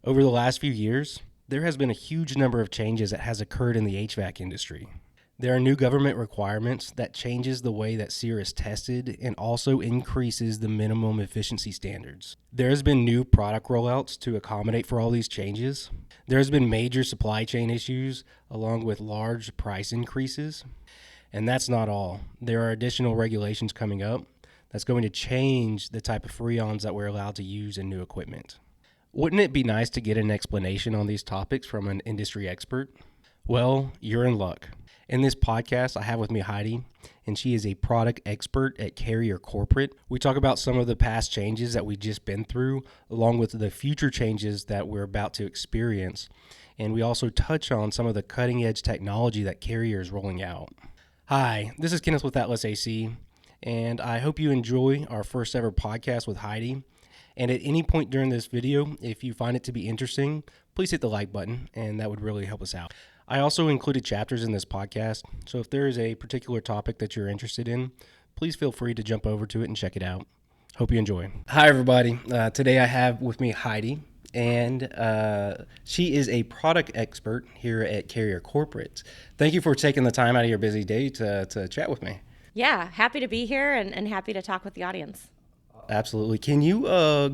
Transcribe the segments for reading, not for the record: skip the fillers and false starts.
Over the last few years, there has been a huge number of changes that has occurred in the HVAC industry. There are new government requirements that changes the way that SEER is tested and also increases the minimum efficiency standards. There has been new product rollouts to accommodate for all these changes. There has been major supply chain issues along with large price increases. And that's not all. There are additional regulations coming up that's going to change the type of freons that we're allowed to use in new equipment. Wouldn't it be nice to get an explanation on these topics from an industry expert? Well, you're in luck. In this podcast, I have with me Heidi, and she is a product expert at Carrier Corporate. We talk about some of the past changes that we've just been through, along with the future changes that we're about to experience. And we also touch on some of the cutting-edge technology that Carrier is rolling out. Hi, this is Kenneth with Atlas AC, and I hope you enjoy our first ever podcast with Heidi. And at any point during this video, if you find it to be interesting, please hit the like button, and that would really help us out. I also included chapters in this podcast, so if there is a particular topic that you're interested in, please feel free to jump over to it and check it out. Hope you enjoy. Hi, everybody. Today I have with me Heidi, and she is a product expert here at Carrier Corporate. Thank you for taking the time out of your busy day to chat with me. Yeah, happy to be here and happy to talk with the audience. Absolutely. Can you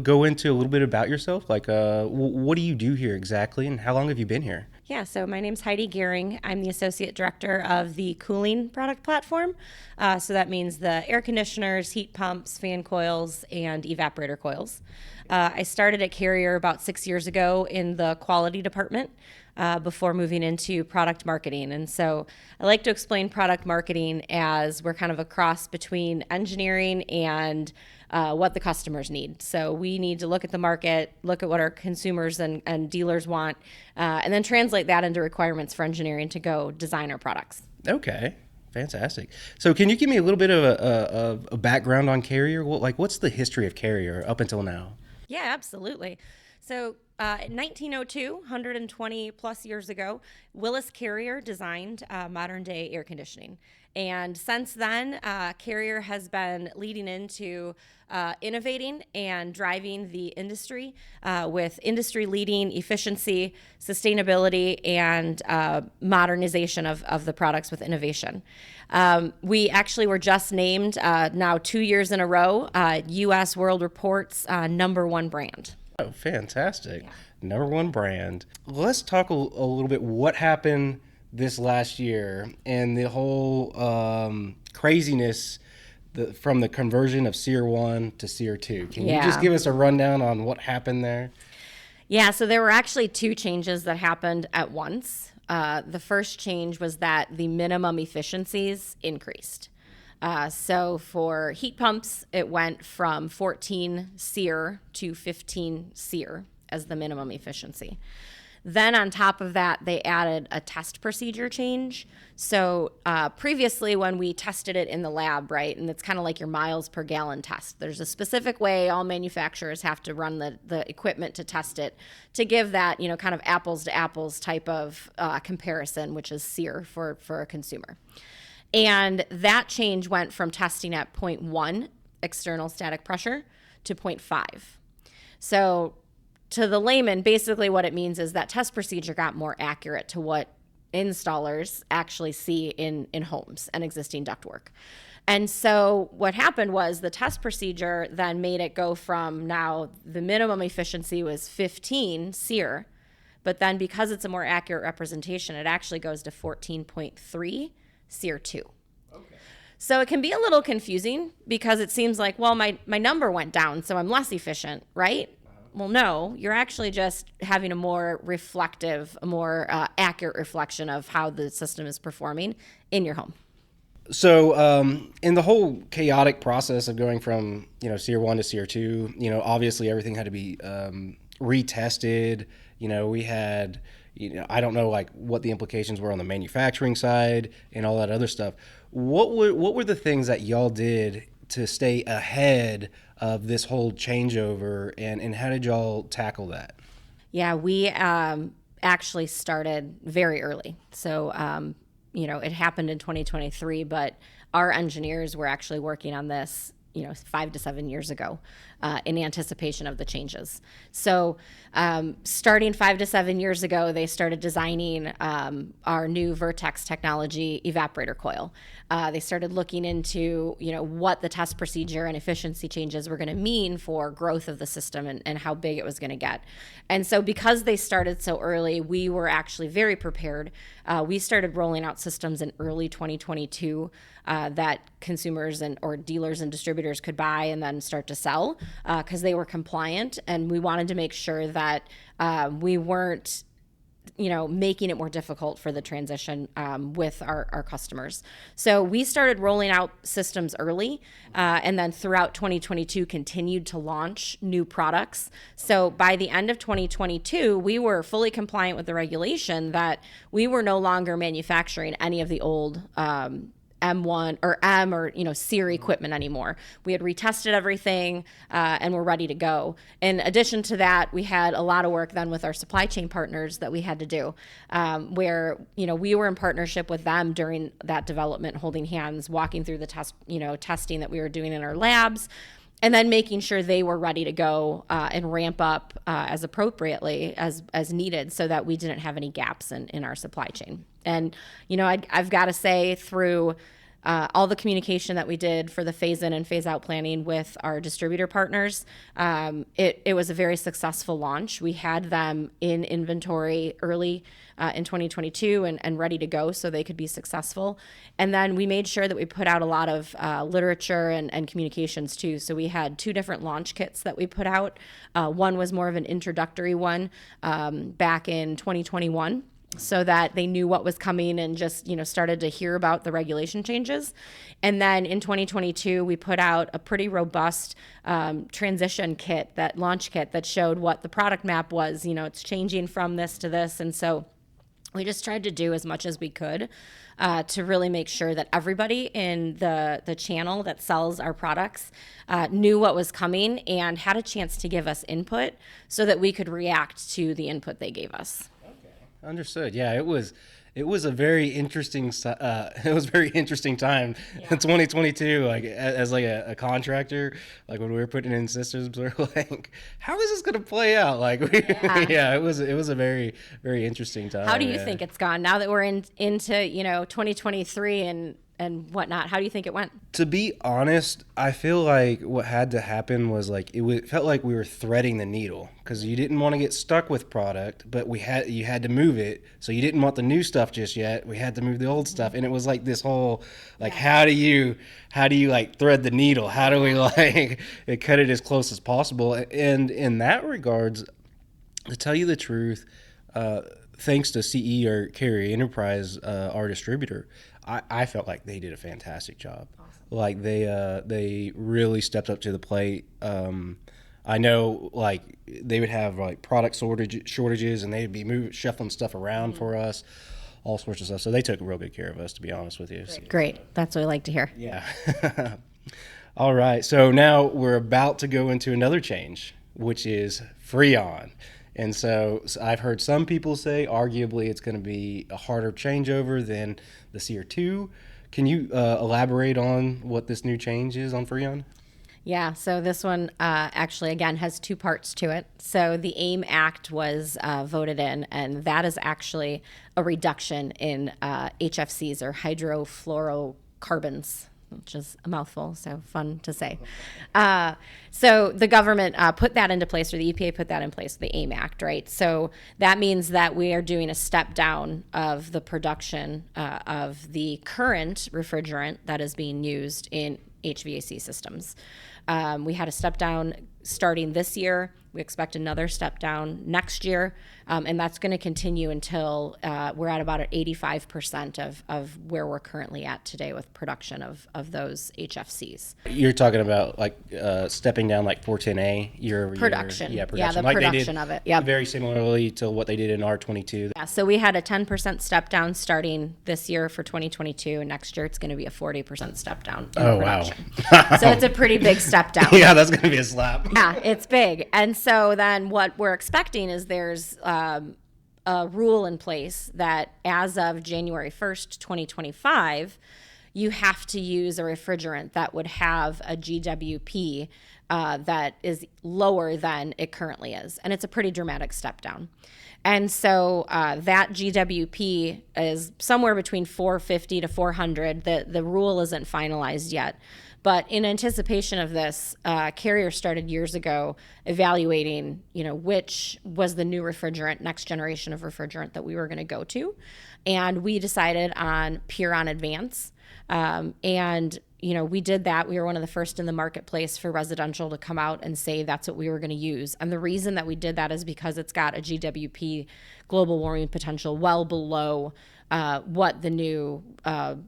go into a little bit about yourself? Like, what do you do here exactly, and how long have you been here? Yeah, so my name's Heidi Gehring. I'm the Associate Director of the cooling product platform. So that means the air conditioners, heat pumps, fan coils, and evaporator coils. I started at Carrier about 6 years ago in the quality department before moving into product marketing. And so I like to explain product marketing as we're kind of a cross between engineering and what the customers need. So we need to look at the market, look at what our consumers and dealers want, and then translate that into requirements for engineering to go design our products. Okay, fantastic. So can you give me a little bit of a background on Carrier? What's the history of Carrier up until now? Yeah, absolutely. So in 1902, 120 plus years ago, Willis Carrier designed modern day air conditioning. And since then, Carrier has been leading into innovating and driving the industry with industry-leading efficiency, sustainability, and modernization of the products with innovation. We actually were just named now 2 years in a row U.S. World Report's #1 brand. Oh, fantastic. Yeah. #1 brand. Let's talk a little bit what happened this last year and the whole craziness from the conversion of Seer1 to Seer2. Can you just give us a rundown on what happened there? Yeah, so there were actually two changes that happened at once. The first change was that the minimum efficiencies increased. So for heat pumps, it went from 14 SEER to 15 SEER as the minimum efficiency. Then on top of that, they added a test procedure change. So previously when we tested it in the lab, right, and it's kind of like your miles per gallon test. There's a specific way all manufacturers have to run the equipment to test it to give that, kind of apples to apples type of comparison, which is SEER for a consumer. And that change went from testing at 0.1 external static pressure to 0.5. So to the layman, basically what it means is that test procedure got more accurate to what installers actually see in homes and existing ductwork. And so what happened was the test procedure then made it go from now the minimum efficiency was 15 SEER, but then because it's a more accurate representation, it actually goes to 14.3 SEER2. Okay. So it can be a little confusing because it seems like, well, my number went down, so I'm less efficient, right? Well, no, you're actually just having a more reflective, a more accurate reflection of how the system is performing in your home. So in the whole chaotic process of going from, Seer1 to Seer2, obviously everything had to be retested. We had, I don't know what the implications were on the manufacturing side and all that other stuff. What were the things that y'all did to stay ahead of this whole changeover, and how did y'all tackle that? Yeah, we actually started very early. So, it happened in 2023, but our engineers were actually working on this 5 to 7 years ago, in anticipation of the changes. So starting 5 to 7 years ago, they started designing our new Vertex technology evaporator coil. They started looking into, what the test procedure and efficiency changes were going to mean for growth of the system and how big it was going to get. And so because they started so early, we were actually very prepared. We started rolling out systems in early 2022 that consumers or dealers and distributors could buy and then start to sell because they were compliant. And we wanted to make sure that we weren't making it more difficult for the transition with our customers. So we started rolling out systems early, and then throughout 2022 continued to launch new products. So by the end of 2022, we were fully compliant with the regulation that we were no longer manufacturing any of the old M1 or Seer equipment anymore. We had retested everything and we're ready to go. In addition to that, we had a lot of work then with our supply chain partners that we had to do, where we were in partnership with them during that development, holding hands, walking through the testing that we were doing in our labs, and then making sure they were ready to go and ramp up as appropriately as needed, so that we didn't have any gaps in our supply chain. And I've got to say, through all the communication that we did for the phase-in and phase-out planning with our distributor partners, it was a very successful launch. We had them in inventory early in 2022 and ready to go so they could be successful. And then we made sure that we put out a lot of literature and communications too. So we had 2 different launch kits that we put out. One was more of an introductory one back in 2021, so that they knew what was coming and just, started to hear about the regulation changes. And then in 2022, we put out a pretty robust transition kit, that launch kit that showed what the product map was. It's changing from this to this. And so we just tried to do as much as we could to really make sure that everybody in the channel that sells our products knew what was coming and had a chance to give us input so that we could react to the input they gave us. Understood. Yeah, it was a very interesting very interesting time in 2022. Like as a contractor, like when we were putting in systems, we were like, how is this going to play out? Like, it was a very, very interesting time. How do you think it's gone now that we're into 2023 and whatnot? How do you think it went? To be honest, I feel like what had to happen was it felt like we were threading the needle, because you didn't want to get stuck with product, but you had to move it. So you didn't want the new stuff just yet. We had to move the old stuff, and it was like this whole how do you thread the needle? How do we cut it as close as possible? And in that regards, to tell you the truth, thanks to CE or Carrier Enterprise, our distributor, I felt like they did a fantastic job. Awesome. Like they really stepped up to the plate. I know they would have product shortages, and they'd be shuffling stuff around for us, all sorts of stuff. So they took real good care of us, to be honest with you. Great. That's what I like to hear. Yeah. All right. So now we're about to go into another change, which is Freon. And so I've heard some people say, arguably, it's going to be a harder changeover than the Seer2. Can you elaborate on what this new change is on Freon? Yeah, so this one actually, again, has 2 parts to it. So the AIM Act was voted in, and that is actually a reduction in HFCs, or hydrofluorocarbons, which is a mouthful, so fun to say. So the government put that into place, or the EPA put that in place, the AIM Act, right? So that means that we are doing a step down of the production of the current refrigerant that is being used in HVAC systems. We had a step down starting this year. We expect another step down next year, and that's going to continue until we're at about 85% of where we're currently at today with production of those HFCs. You're talking about stepping down 410A year over production. year? Yeah, the production of it. Yeah, very similarly to what they did in R22. Yeah, so we had a 10% step down starting this year for 2022, and next year it's going to be a 40% step down in production. Wow. So it's a pretty big step down. Yeah, that's going to be a slap. Yeah, it's big. And so then what we're expecting is there's a rule in place that as of January 1st, 2025, you have to use a refrigerant that would have a GWP that is lower than it currently is. And it's a pretty dramatic step down. And so that GWP is somewhere between 450 to 400. The rule isn't finalized yet. But in anticipation of this, Carrier started years ago evaluating, which was the new refrigerant, next generation of refrigerant that we were going to go to. And we decided on Freon Advance. We did that. We were one of the first in the marketplace for residential to come out and say that's what we were going to use. And the reason that we did that is because it's got a GWP, global warming potential, well below what the new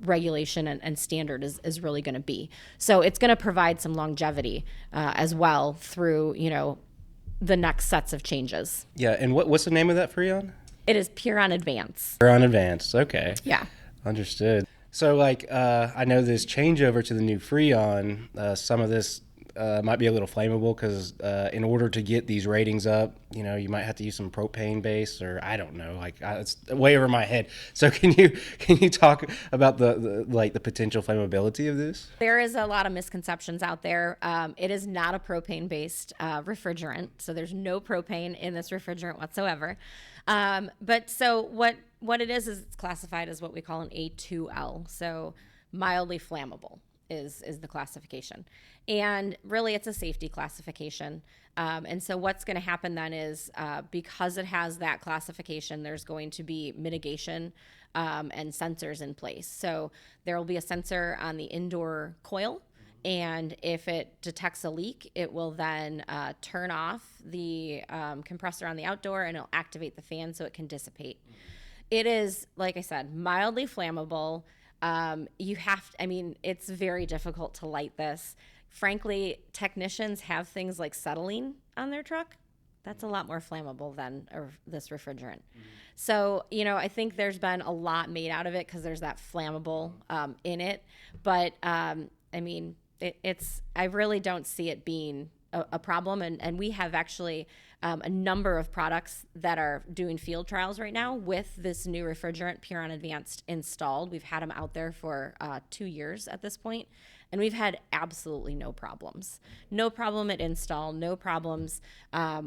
regulation and standard is really going to be. So it's going to provide some longevity as well through, the next sets of changes. Yeah, and what's the name of that Freon? It is Freon Advance. Freon Advance, okay. Yeah. Understood. So, I know this changeover to the new Freon, some of this might be a little flammable because in order to get these ratings up, you might have to use some propane base, or I don't know, it's way over my head. So can you talk about the potential flammability of this? There is a lot of misconceptions out there. It is not a propane based refrigerant, so there's no propane in this refrigerant whatsoever. But so what it is it's classified as what we call an A2L, so mildly flammable is the classification. And really it's a safety classification. And so what's going to happen then is because it has that classification, there's going to be mitigation and sensors in place. So there will be a sensor on the indoor coil. And if it detects a leak, it will then turn off the compressor on the outdoor and it'll activate the fan so it can dissipate. It is, like I said, mildly flammable. It's very difficult to light this. Frankly, technicians have things like acetylene on their truck. That's a lot more flammable than this refrigerant. Mm-hmm. So, I think there's been a lot made out of it because there's that flammable in it. But, I really don't see it being a problem. And we have actually a number of products that are doing field trials right now with this new refrigerant, Freon Advanced, installed. We've had them out there for 2 years at this point, and we've had absolutely no problems. No problem at install, no problems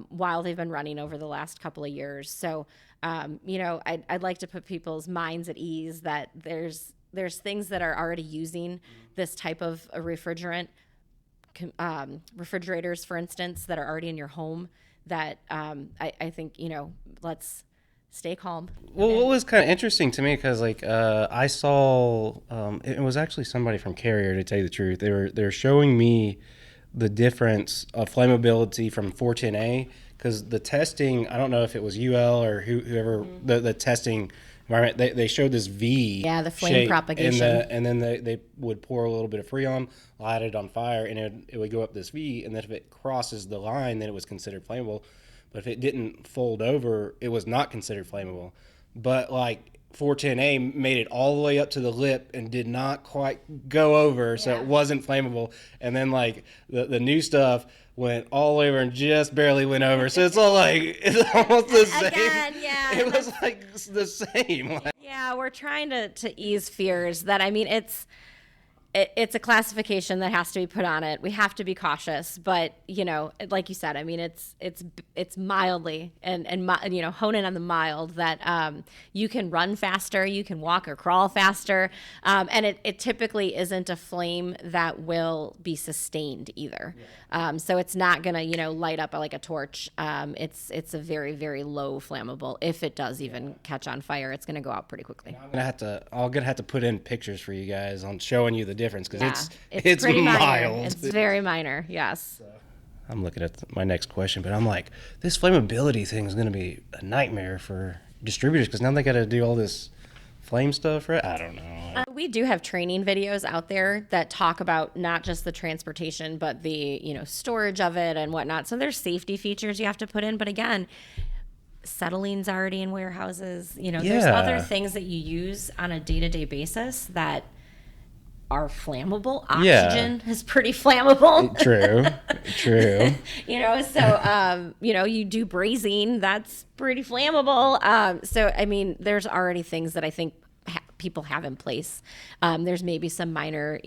while they've been running over the last couple of years. So, I'd like to put people's minds at ease that there's things that are already using this type of a refrigerant, refrigerators, for instance, that are already in your home that I think, let's stay calm. Well, what was kind of interesting to me, because I saw, it was actually somebody from Carrier, to tell you the truth. They're showing me the difference of flammability from 410A, because the testing, I don't know if it was UL or whoever, the testing environment, they showed this V. Yeah, the flame propagation. And then they would pour a little bit of Freon, light it on fire, and it would go up this V, and then if it crosses the line, then it was considered flammable. But if it didn't fold over, it was not considered flammable. But 410A made it all the way up to the lip and did not quite go over, so it wasn't flammable. And then the new stuff went all the way over and just barely went over. So it's it's almost the same. Again, yeah. It was the same. Yeah, we're trying to ease fears that, it's a classification that has to be put on it. We have to be cautious, but like you said, it's mildly and hone in on the mild that you can run faster, you can walk or crawl faster, and it typically isn't a flame that will be sustained either. Yeah. So it's not gonna light up like a torch. It's a very, very low flammable. If it does even catch on fire, it's gonna go out pretty quickly. I'm gonna have to put in pictures for you guys on showing you the difference, because it's pretty mild. Minor. It's very minor, yes. I'm looking at my next question, but I'm like, this flammability thing is going to be a nightmare for distributors, because now they got to do all this flame stuff, right? I don't know. We do have training videos out there that talk about not just the transportation, but the storage of it and whatnot. So there's safety features you have to put in, but again, acetylene's already in warehouses. There's other things that you use on a day-to-day basis that are flammable. Oxygen is pretty flammable. True. You do brazing, that's pretty flammable. There's already things that I think people have in place. There's maybe some minor,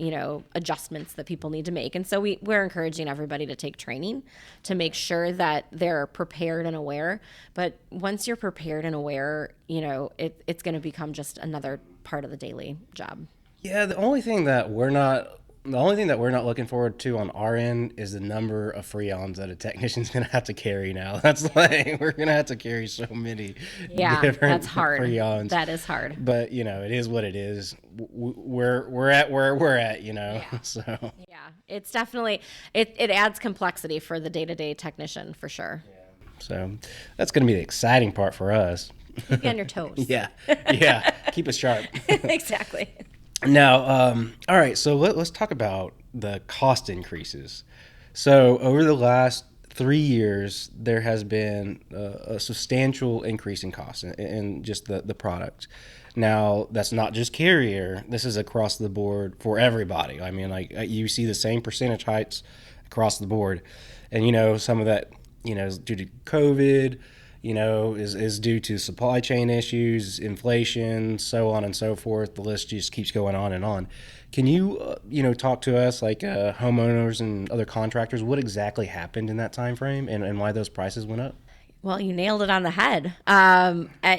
adjustments that people need to make. And so we're encouraging everybody to take training to make sure that they're prepared and aware. But once you're prepared and aware, it's going to become just another part of the daily job. Yeah, the only thing that we're not looking forward to on our end is the number of Freons that a technician's going to have to carry now. That's like, we're going to have to carry so many different that's hard. Freons. That is hard. But, it is what it is. We're at where we're at, so. Yeah, it's definitely, it adds complexity for the day-to-day technician for sure. Yeah. So that's going to be the exciting part for us. Keep you on your toes. Yeah. Keep us sharp. Exactly. Now, all right, so let's talk about the cost increases. So over the last 3 years, there has been a substantial increase in costs in just the product. Now, that's not just Carrier. This is across the board for everybody. I mean, like you see the same percentage hikes across the board. And, some of that, is due to COVID, is due to supply chain issues, inflation, so on and so forth. The list just keeps going on and on. Can you, talk to us, like homeowners and other contractors, what exactly happened in that time frame and why those prices went up? Well, you nailed it on the head.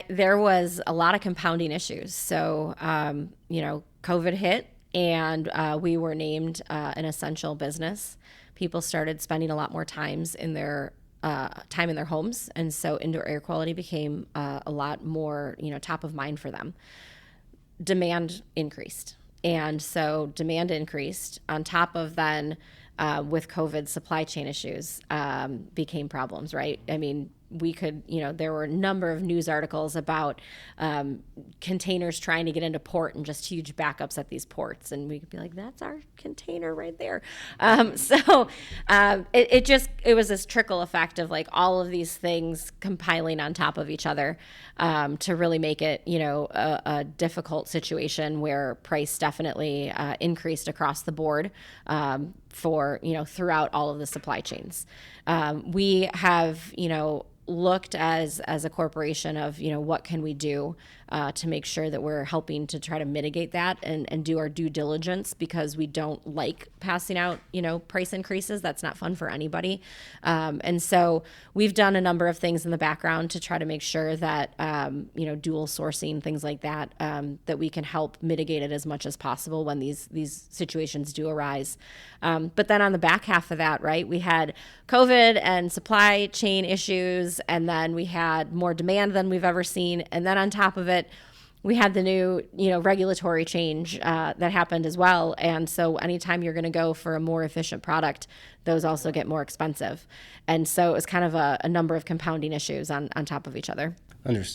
There was a lot of compounding issues. So, COVID hit and we were named an essential business. People started spending a lot more time in their homes. And so indoor air quality became a lot more, top of mind for them. Demand increased. And so demand increased on top of then with COVID, supply chain issues became problems, right? I mean, we could, there were a number of news articles about containers trying to get into port and just huge backups at these ports. And we could be like, that's our container right there. It was this trickle effect of like all of these things compiling on top of each other to really make it, a difficult situation where price definitely increased across the board for, throughout all of the supply chains. We have, looked as a corporation of, what can we do to make sure that we're helping to try to mitigate that and do our due diligence, because we don't like passing out, price increases. That's not fun for anybody. And so we've done a number of things in the background to try to make sure that, dual sourcing, things like that, that we can help mitigate it as much as possible when these situations do arise. But then on the back half of that, right, we had COVID and supply chain issues, and then we had more demand than we've ever seen. And then on top of it, we had the new, regulatory change that happened as well. And so anytime you're going to go for a more efficient product, those also get more expensive. And so it was kind of a number of compounding issues on top of each other.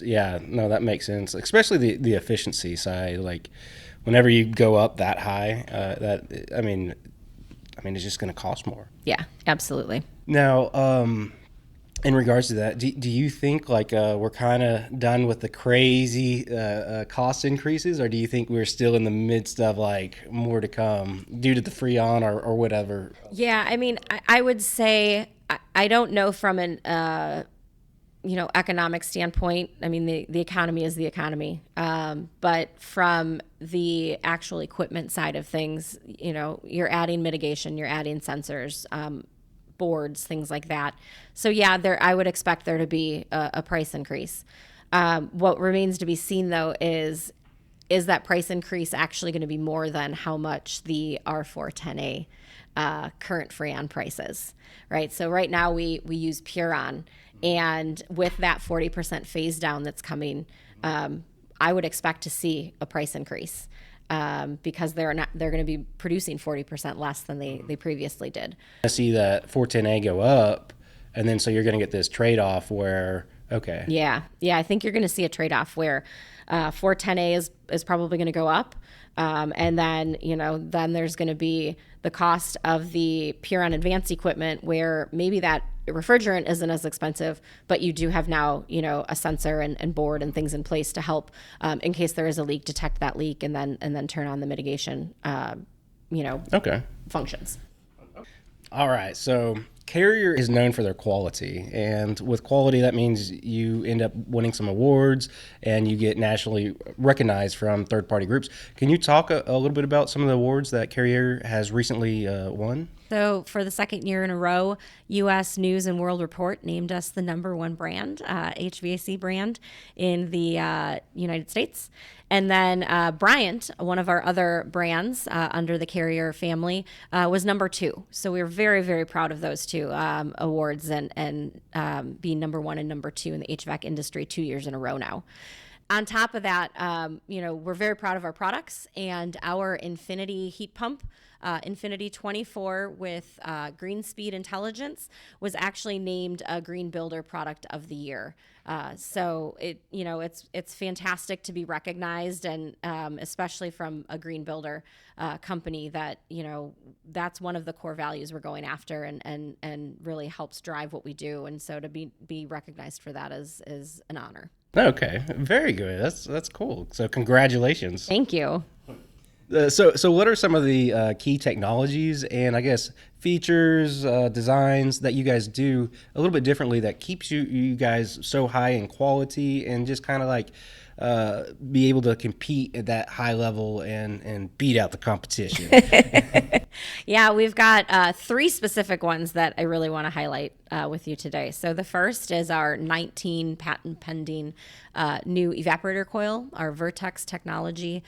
Yeah, no, that makes sense. Especially the efficiency side. Like whenever you go up that high, it's just going to cost more. Yeah, absolutely. Now, in regards to that, do you think like we're kind of done with the crazy cost increases, or do you think we're still in the midst of like more to come due to the Freon or whatever? Yeah, I mean, I would say I don't know from an economic standpoint. I mean, the economy is the economy, but from the actual equipment side of things, you're adding mitigation, you're adding sensors. Boards, things like that. So yeah, I would expect there to be a price increase. What remains to be seen though is that price increase actually going to be more than how much the R410A current Freon prices, right? So right now we use Puron, and with that 40% phase down that's coming, I would expect to see a price increase. Because they're going to be producing 40% less than they previously did. I see that 410A go up, and then so you're going to get this trade-off where, okay. Yeah, I think you're going to see a trade-off where 410A is probably going to go up, and then then there's going to be the cost of the Puron Advanced equipment where maybe that refrigerant isn't as expensive, but you do have now, a sensor and board and things in place to help in case there is a leak, detect that leak, and then turn on the mitigation, okay, functions. All right. So Carrier is known for their quality, and with quality, that means you end up winning some awards and you get nationally recognized from third-party groups. Can you talk a little bit about some of the awards that Carrier has recently won? So for the second year in a row, U.S. News and World Report named us the #1 brand, HVAC brand in the United States. And then Bryant, one of our other brands under the Carrier family, was #2. So we were very, very proud of those two awards and being #1 and #2 in the HVAC industry 2 years in a row now. On top of that, we're very proud of our products, and our Infinity heat pump, Infinity 24 with Green Speed Intelligence, was actually named a Green Builder Product of the Year. So it's fantastic to be recognized, and especially from a green builder company that that's one of the core values we're going after, and really helps drive what we do. And so to be recognized for that is an honor. Okay, very good. That's cool. So congratulations. Thank you. So what are some of the key technologies and I guess features, designs that you guys do a little bit differently that keeps you guys so high in quality and just kind of like be able to compete at that high level and beat out the competition? Yeah, we've got 3 specific ones that I really want to highlight with you today. So the first is our 19 patent pending new evaporator coil, our Vertex technology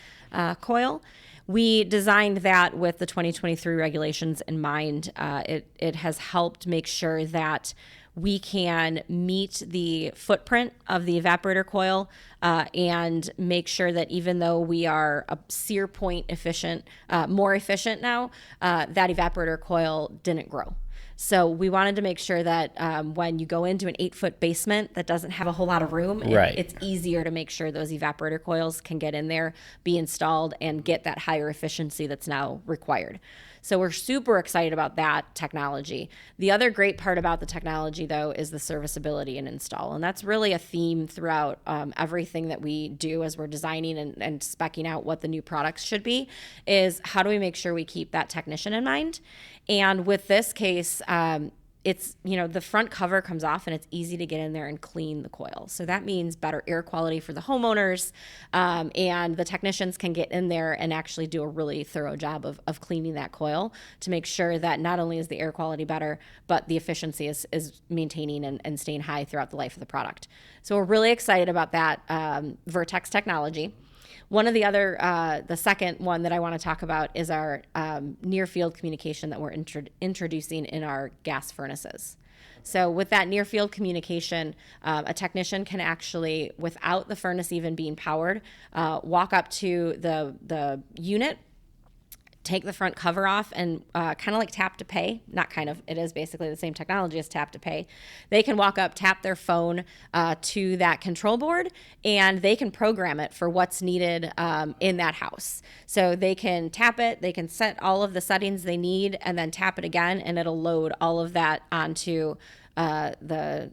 coil. We designed that with the 2023 regulations in mind. It has helped make sure that we can meet the footprint of the evaporator coil and make sure that even though we are a sear point efficient, more efficient now, that evaporator coil didn't grow. So we wanted to make sure that when you go into an 8-foot basement that doesn't have a whole lot of room, Right. It's easier to make sure those evaporator coils can get in there, be installed, and get that higher efficiency that's now required. So we're super excited about that technology. The other great part about the technology, though, is the serviceability and install. And that's really a theme throughout everything that we do as we're designing and speccing out what the new products should be, is how do we make sure we keep that technician in mind? And with this case, it's, the front cover comes off and it's easy to get in there and clean the coil. So that means better air quality for the homeowners, and the technicians can get in there and actually do a really thorough job of cleaning that coil to make sure that not only is the air quality better, but the efficiency is maintaining and staying high throughout the life of the product. So we're really excited about that Vertex technology. One of the other, the second one that I want to talk about is our near field communication that we're introducing in our gas furnaces. So with that near field communication, a technician can actually, without the furnace even being powered, walk up to the unit, take the front cover off, and kind of like tap to pay, not kind of, it is basically the same technology as tap to pay. They can walk up, tap their phone to that control board, and they can program it for what's needed in that house. So they can tap it, they can set all of the settings they need, and then tap it again, and it'll load all of that onto the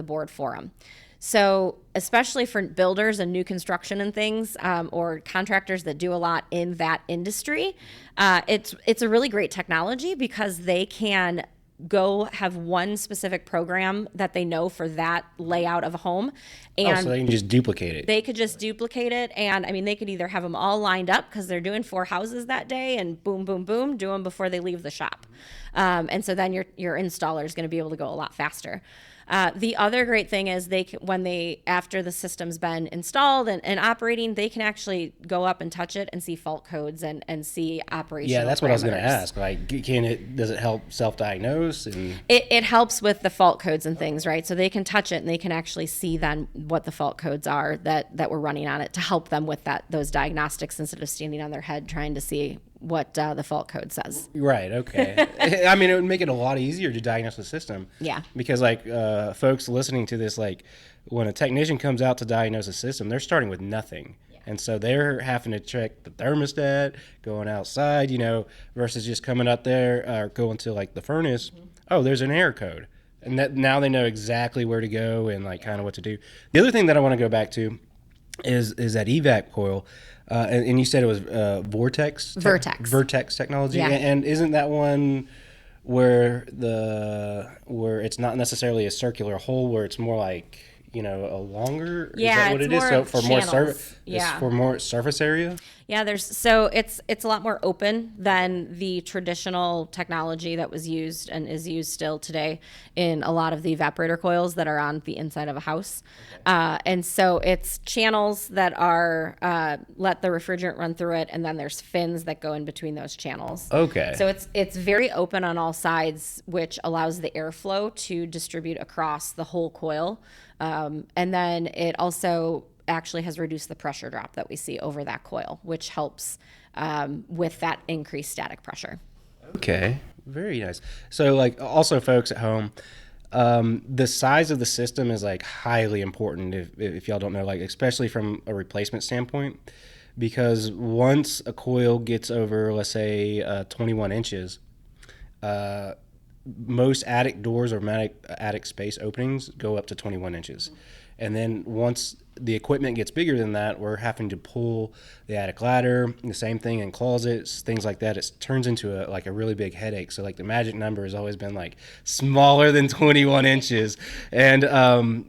board for them. So especially for builders and new construction and things, or contractors that do a lot in that industry, it's a really great technology because they can go have one specific program that they know for that layout of a home. And so they can just duplicate it. They could just duplicate it. And I mean, they could either have them all lined up because they're doing 4 houses that day and boom, boom, boom, do them before they leave the shop. And so then your installer is going to be able to go a lot faster. The other great thing is after the system's been installed and operating, they can actually go up and touch it and see fault codes and see operational. Yeah, that's what I was going to parameters. ask. Like, does it help self-diagnose? And It helps with the fault codes and things, right? So they can touch it and they can actually see then what the fault codes are that we're running on it to help them with those diagnostics instead of standing on their head trying to see what the fault code says. Right. Okay. I mean, it would make it a lot easier to diagnose the system. Yeah. Because folks listening to this, when a technician comes out to diagnose a system, they're starting with nothing. Yeah. And so they're having to check the thermostat, going outside, versus just coming up there or going to the furnace. Mm-hmm. Oh, there's an error code. And that now they know exactly where to go and kind of what to do. The other thing that I want to go back to is that evac coil. And you said it was Vertex technology. Yeah. And isn't that one where it's not necessarily a circular hole, where it's more like, a longer. Yeah, is that what it's it is? more So of for more channels. it's Yeah. for more surface area. Yeah, it's a lot more open than the traditional technology that was used and is used still today in a lot of the evaporator coils that are on the inside of a house. And so it's channels that are let the refrigerant run through it, and then there's fins that go in between those channels. Okay. So it's very open on all sides, which allows the airflow to distribute across the whole coil. And then it also actually has reduced the pressure drop that we see over that coil, which helps with that increased static pressure. Okay, very nice. So, like, also, folks at home, the size of the system is like highly important if y'all don't know, like, especially from a replacement standpoint, because once a coil gets over, let's say, 21 inches, most attic doors or attic space openings go up to 21 inches. And then once the equipment gets bigger than that, we're having to pull the attic ladder, the same thing in closets, things like that. It turns into a really big headache. So, like, the magic number has always been like smaller than 21 inches. And,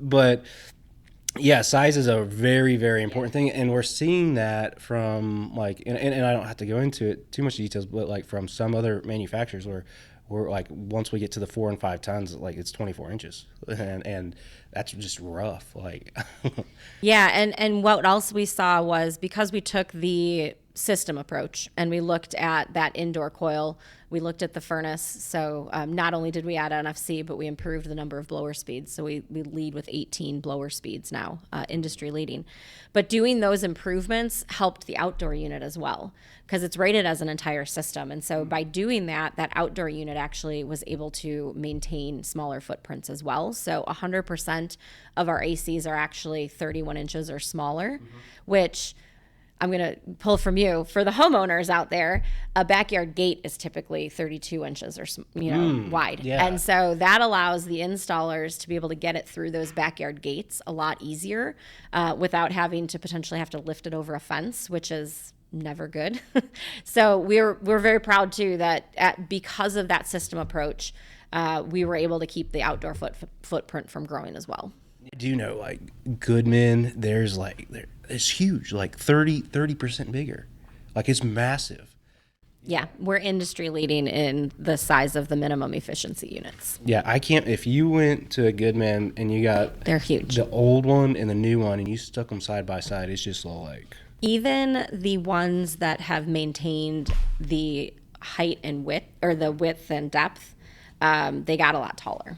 but yeah, size is a very, very important thing. And we're seeing that from, like, and I don't have to go into it too much details, but like from some other manufacturers where we're like, once we get to the 4 and 5 tons, like, it's 24 inches. And that's just rough. Like, Yeah, and what else we saw was, because we took the system approach and we looked at that indoor coil, we looked at the furnace. So not only did we add NFC, but we improved the number of blower speeds. So we lead with 18 blower speeds now, industry leading. But doing those improvements helped the outdoor unit as well, because it's rated as an entire system. And so by doing that, that outdoor unit actually was able to maintain smaller footprints as well. So 100% of our ACs are actually 31 inches or smaller, which I'm going to pull from you. For the homeowners out there, a backyard gate is typically 32 inches or wide. Yeah. And so that allows the installers to be able to get it through those backyard gates a lot easier without having to potentially have to lift it over a fence, which is never good. So we're very proud too that because of that system approach, we were able to keep the outdoor footprint from growing as well. do you know, like, Goodman, it's huge, like 30% bigger. Like, it's massive. Yeah, we're industry leading in the size of the minimum efficiency units. Yeah, I can't. If you went to a Goodman and you got They're huge. the old one and the new one and you stuck them side by side, it's just like. Even the ones that have maintained the height and width, or the width and depth, they got a lot taller.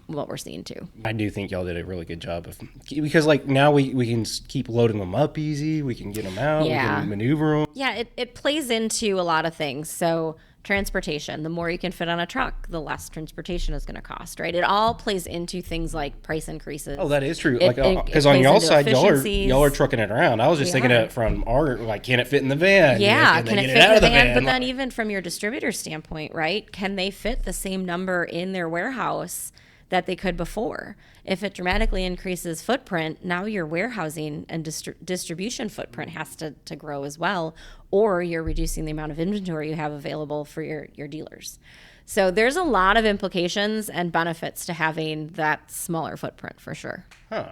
What we're seeing too. I do think y'all did a really good job of, because, like, now we can keep loading them up easy. We can get them out. Yeah. We can maneuver them. Yeah, it plays into a lot of things. So transportation, the more you can fit on a truck, the less transportation is going to cost, right? It all plays into things like price increases. Oh, that is true. It Because on plays y'all into side, efficiencies. y'all are trucking it around. I was just thinking are. it from our, like, can it fit in the van? Yeah, Can can they it get fit out in of the van? But Like, then even from your distributor standpoint, right? Can they fit the same number in their warehouse that they could before? If it dramatically increases footprint, now your warehousing and distribution footprint has to grow as well, or you're reducing the amount of inventory you have available for your dealers. So there's a lot of implications and benefits to having that smaller footprint for sure. Huh.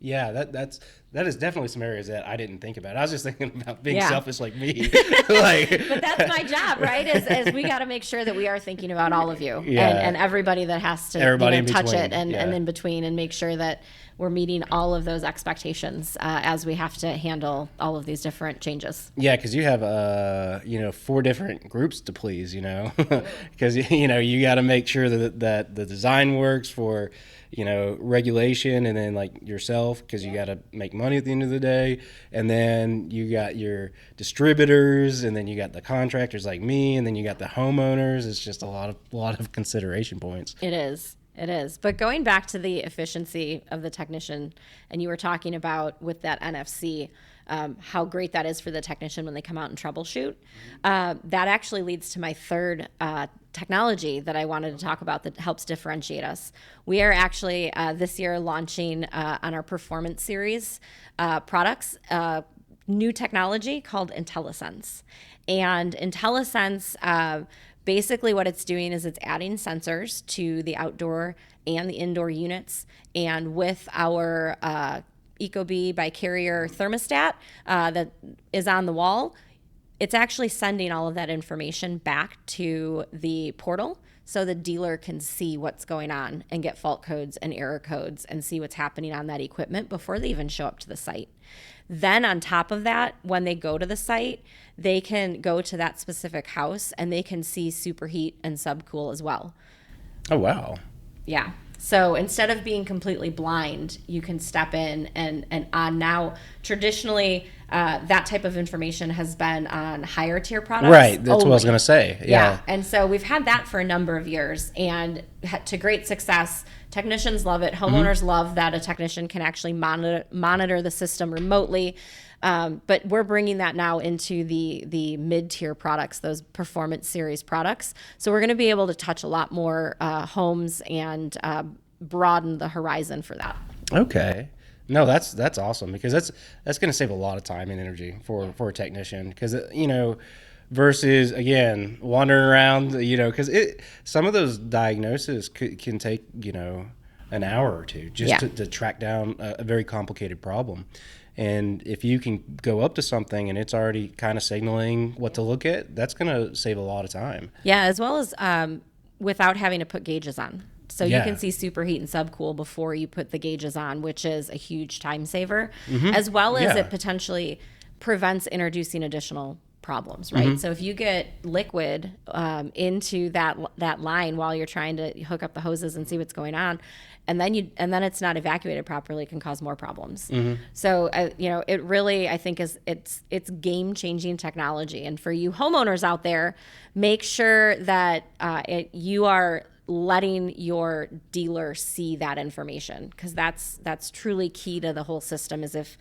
Yeah, that is definitely some areas that I didn't think about. I was just thinking about being Yeah. selfish like me. Like, But that's my job, right? Is we got to make sure that we are thinking about all of you Yeah. and everybody that has to Everybody in touch between, it and in between, and make sure that we're meeting all of those expectations as we have to handle all of these different changes. yeah, because you have 4 different groups to please, because you got to make sure that the design works for regulation, and then, like, yourself, because you got to make money at the end of the day, and then you got your distributors, and then you got the contractors like me, and then you got the homeowners. It's just a lot of consideration points. It is. But going back to the efficiency of the technician, and you were talking about with that NFC, how great that is for the technician when they come out and troubleshoot. That actually leads to my third technology that I wanted to talk about that helps differentiate us. We are actually this year launching on our Performance Series products new technology called IntelliSense. And IntelliSense Basically what it's doing is it's adding sensors to the outdoor and the indoor units. And with our ecobee by Carrier thermostat that is on the wall, it's actually sending all of that information back to the portal so the dealer can see what's going on and get fault codes and error codes and see what's happening on that equipment before they even show up to the site. Then on top of that, when they go to the site, they can go to that specific house and they can see superheat and subcool as well. Oh, wow. Yeah. So instead of being completely blind, you can step in and on. Now, traditionally, that type of information has been on higher tier products. Right. That's only. what I was going to say. Yeah. And so we've had that for a number of years and to great success. Technicians love it. Homeowners love that a technician can actually monitor the system remotely. But we're bringing that now into the mid-tier products, those performance series products. So we're going to be able to touch a lot more homes and broaden the horizon for that. Okay. No, that's awesome, because that's going to save a lot of time and energy for a technician, because versus, again, wandering around, because some of those diagnoses can take an hour or two just to track down a very complicated problem. And if you can go up to something and it's already kind of signaling what to look at, that's going to save a lot of time. Yeah, as well as without having to put gauges on. So you can see superheat and subcool before you put the gauges on, which is a huge time saver, as well as it potentially prevents introducing additional problems, right? So if you get liquid into that line while you're trying to hook up the hoses and see what's going on, and then it's not evacuated properly, it can cause more problems. So it really, I think, it's game-changing technology. And for you homeowners out there, make sure that you are letting your dealer see that information, because that's truly key to the whole system. Is if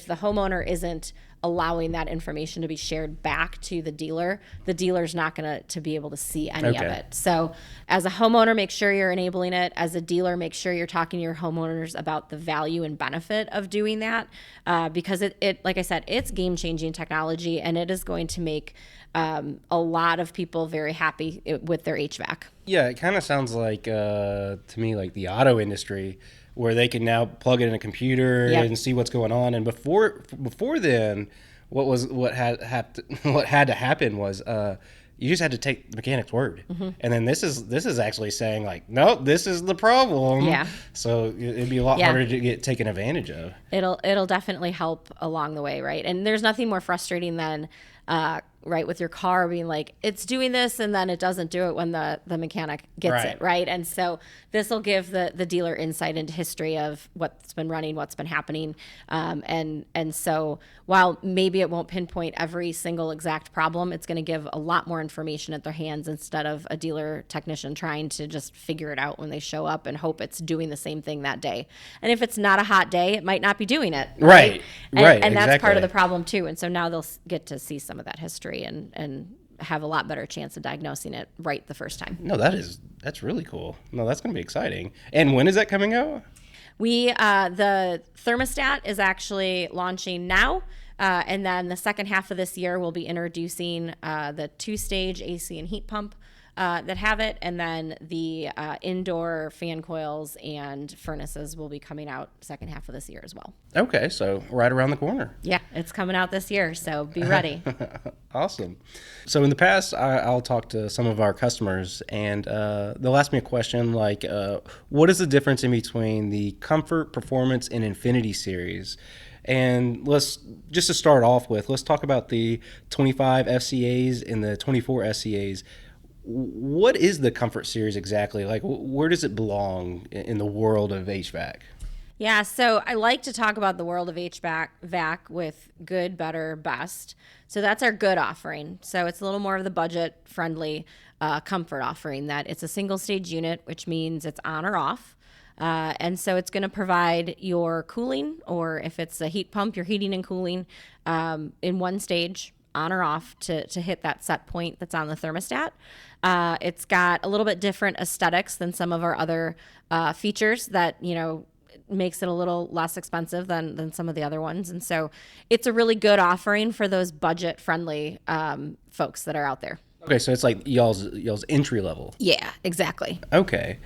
the homeowner isn't allowing that information to be shared back to the dealer's not going to be able to see any of it. So as a homeowner, make sure you're enabling it. As a dealer, make sure you're talking to your homeowners about the value and benefit of doing that, because it like I said, it's game-changing technology, and it is going to make a lot of people very happy with their HVAC. Yeah, it kind of sounds like, to me, like the auto industry, where they can now plug it in a computer and see what's going on. And before then, what had to happen was you just had to take the mechanic's word. And then this is actually saying, like, no, this is the problem. Yeah. So it'd be a lot harder to get taken advantage of. It'll definitely help along the way, right? And there's nothing more frustrating than right, with your car being like, it's doing this, and then it doesn't do it when the mechanic gets it, right? And so this will give the dealer insight into history of what's been running, what's been happening. And so while maybe it won't pinpoint every single exact problem, it's going to give a lot more information at their hands, instead of a dealer technician trying to just figure it out when they show up and hope it's doing the same thing that day. And if it's not a hot day, it might not be doing it. Right. And that's part of the problem too. And so now they'll get to see some of that history and have a lot better chance of diagnosing it right the first time. No, that's really cool. No, that's going to be exciting. And when is that coming out? The thermostat is actually launching now. And then the second half of this year, we'll be introducing the 2-stage AC and heat pump that have it. And then the indoor fan coils and furnaces will be coming out second half of this year as well. Okay, so right around the corner. Yeah, it's coming out this year, so be ready. Awesome. So in the past, I'll talk to some of our customers, and they'll ask me a question like, what is the difference in between the Comfort, Performance, and Infinity series? And let's start off with, let's talk about the 25 FCAs and the 24 SCAs. What is the Comfort series exactly? Like, where does it belong in the world of HVAC? Yeah, so I like to talk about the world of HVAC with good, better, best. So that's our good offering. So it's a little more of the budget-friendly comfort offering, that it's a single-stage unit, which means it's on or off. And so it's going to provide your cooling, or if it's a heat pump, your heating and cooling in one stage, on or off, to hit that set point that's on the thermostat. It's got a little bit different aesthetics than some of our other features that, makes it a little less expensive than some of the other ones. And so it's a really good offering for those budget-friendly folks that are out there. Okay, so it's like y'all's entry level. Yeah, exactly. Okay,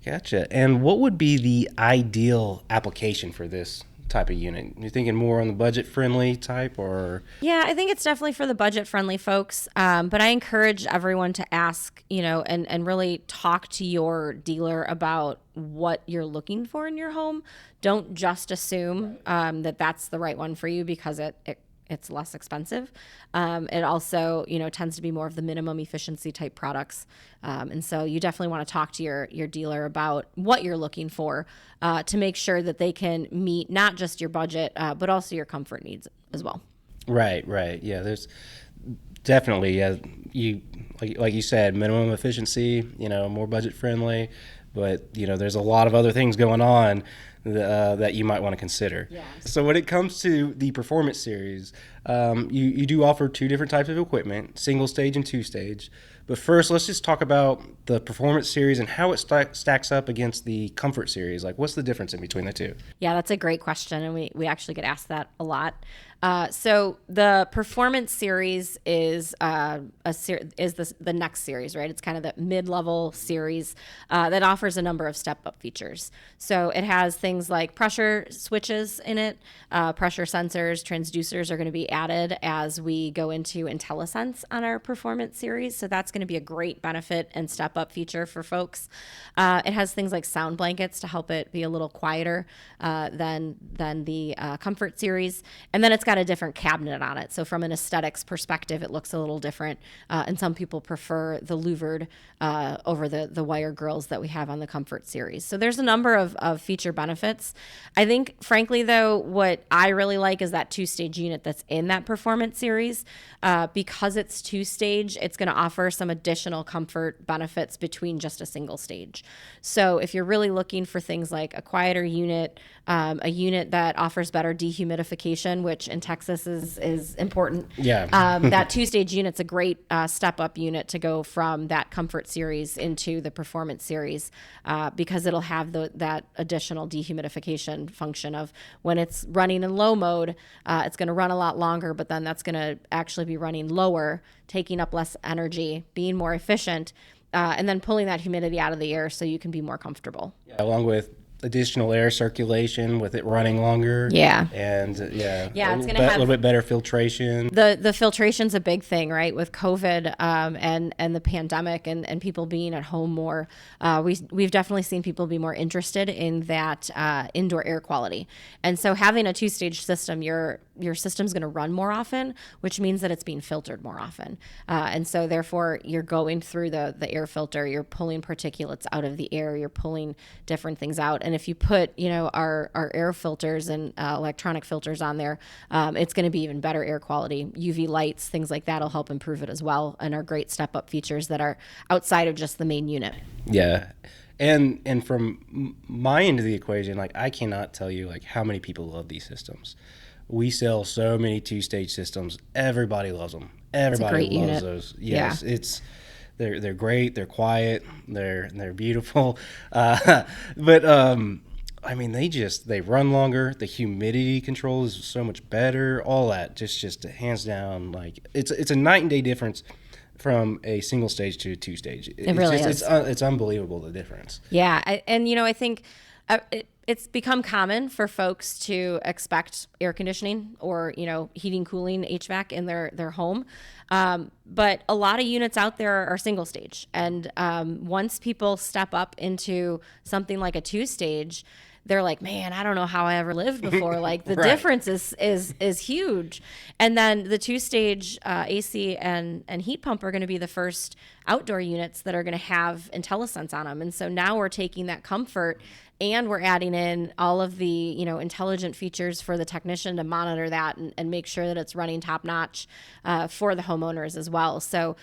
gotcha. And what would be the ideal application for this type of unit? You're thinking more on the budget friendly type, or? Yeah, I think it's definitely for the budget friendly folks. But I encourage everyone to ask, and really talk to your dealer about what you're looking for in your home. Don't just assume that that's the right one for you because it's less expensive. It also, tends to be more of the minimum efficiency type products. And so you definitely want to talk to your dealer about what you're looking for to make sure that they can meet not just your budget, but also your comfort needs as well. Right. Yeah, there's definitely, you like you said, minimum efficiency, more budget friendly, but there's a lot of other things going on that you might want to consider. Yeah. So when it comes to the Performance Series, you do offer two different types of equipment, single stage and two stage. But first, let's just talk about the Performance Series and how it stacks up against the Comfort Series. Like, what's the difference in between the two? Yeah, that's a great question, and we actually get asked that a lot. So the Performance Series is the next series, right? It's kind of the mid-level series that offers a number of step-up features. So it has things like pressure switches in it, pressure sensors, transducers are going to be added as we go into IntelliSense on our Performance Series. So that's going to be a great benefit and step-up feature for folks. It has things like sound blankets to help it be a little quieter than the Comfort Series, and then it's got a different cabinet on it. So from an aesthetics perspective, it looks a little different. And some people prefer the louvered over the wire grills that we have on the Comfort Series. So there's a number of feature benefits. I think, frankly, though, what I really like is that two-stage unit that's in that Performance Series. Because it's two-stage, it's going to offer some additional comfort benefits between just a single stage. So if you're really looking for things like a quieter unit, a unit that offers better dehumidification, which in Texas is important. Yeah. That two-stage unit's a great step-up unit to go from that Comfort Series into the Performance Series because it'll have that additional dehumidification function of when it's running in low mode, it's going to run a lot longer, but then that's going to actually be running lower, taking up less energy, being more efficient, and then pulling that humidity out of the air so you can be more comfortable. Yeah, along with additional air circulation with it running longer. Yeah. And it's going to have a little bit better filtration. The filtration's a big thing, right? With COVID and the pandemic and people being at home more, we've definitely seen people be more interested in that indoor air quality. And so having a two-stage system, your system's going to run more often, which means that it's being filtered more often. And so therefore you're going through the air filter, you're pulling particulates out of the air, you're pulling different things out. And if you put, our air filters and electronic filters on there, it's going to be even better air quality. UV lights, things like that will help improve it as well, and are great step-up features that are outside of just the main unit. Yeah. And from my end of the equation, like, I cannot tell you like how many people love these systems. We sell so many two-stage systems. Everybody loves them. Everybody loves unit. Those. Yes, Yeah. They're great. They're quiet. They're beautiful. But I mean, they run longer. The humidity control is so much better. All that just hands down, like it's a night and day difference from a single stage to a two stage. It really is. It's unbelievable, the difference. Yeah, I think it's become common for folks to expect air conditioning or heating, cooling, HVAC in their home, but a lot of units out there are single stage, and once people step up into something like a two stage, they're like, man, I don't know how I ever lived before. Like the Right. difference is huge. And then the two-stage AC and heat pump are going to be the first outdoor units that are going to have IntelliSense on them. And so now we're taking that comfort and we're adding in all of the, intelligent features for the technician to monitor that and make sure that it's running top notch for the homeowners as well. So,